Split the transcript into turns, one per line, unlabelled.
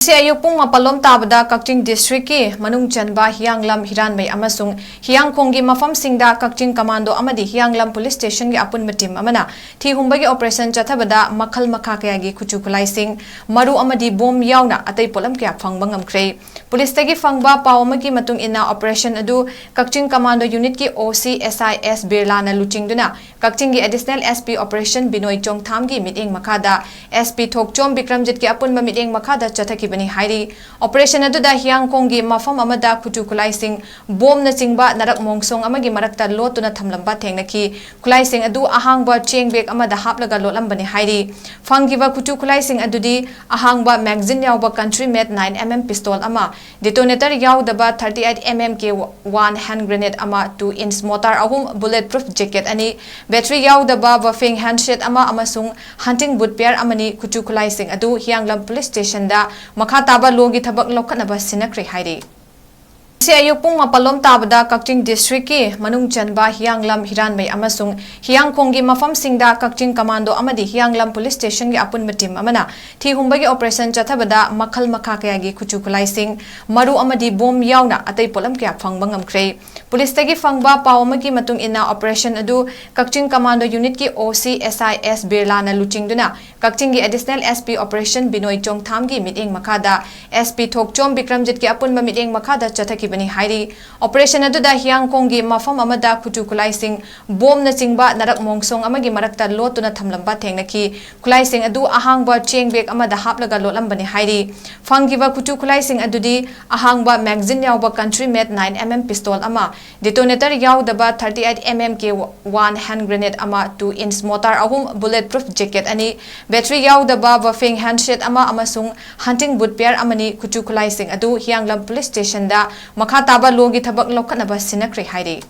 Ayupung mapalom tabada Kakching district ki manung chanba Hianglam Hiranmei amasung Hiangkhonggi mafam singda Kakching commando amadi Hianglam police station gi apun matim amana thihumbagi operation chathabada makhal makha kayagi khuchukulai sing maru amadi bom yauna atai polam kya phangba ngamkhre police tagi phangba pawamagi matung ina operation adu Kakching commando unit ki OCSIS Birlana luchingduna Kakching gi additional SP operation Binoy Chongtham gi meeting makhada SP 𝗠𝗔𝗞𝗛𝗛𝗔 ki apun ma meeting makhada chathaki bani hairi operation aduda Hiangkhonggi mafam amada khuchukulai sing bom na chingba narak mongsong amagi marakta lotuna thamlamba thengnaki kulai sing adu ahangba chengbek amada haplaga lolambani hairi fangiba khuchukulai sing adudi ahangba magazine yawba country made 9mm pistol ama detonator yawdaba 38mm ke 1 hand grenade ama 2 inch mortar ahum bulletproof jacket ani battery yawdaba buffing handset ama amasung hunting boot pair amani khuchukulai sing adu Hianglam police station da makha taba logi thabak lokhanaba sinakre hairi Ayupung mapalom tabada Kakching district ki manung chanba Hianglam Hiranmei amasung Hiangkhonggi mafam singda Kakching commando amadi Hianglam police station gi apun matim amana thihumbagi operation chathabada makhal makha kayagi khuchukulai sing maru amadi bom yauna atai polam kya phangba ngamkhre police tagi phangba pawamagi matung ina operation adu Kakching commando unit ki OCSIS Birlana luchingduna Kakching gi additional SP operation Binoy Chongtham gi meeting makhada SP 𝗠𝗔𝗞𝗛𝗛𝗔 ki apun ma meeting makhada chathaki bani hairi operation aduda Hiangkhonggi mafam amada khuchukulai sing bom na chingba narak mongsong amagi marakta lotuna thamlamba thengnaki kulai sing adu ahangba chengbek amada haplaga lolambani hairi fangiba khuchukulai sing adudi ahangba magazine yawba country made 9mm pistol ama detonator yawdaba 38mm ke 1 hand grenade ama 2 inch mortar ahum bulletproof jacket ani battery yawdaba buffing handset ama amasung hunting boot pair amani khuchukulai sing adu Hianglam police station da makha taba logi thabak lokhanaba sinakre hairi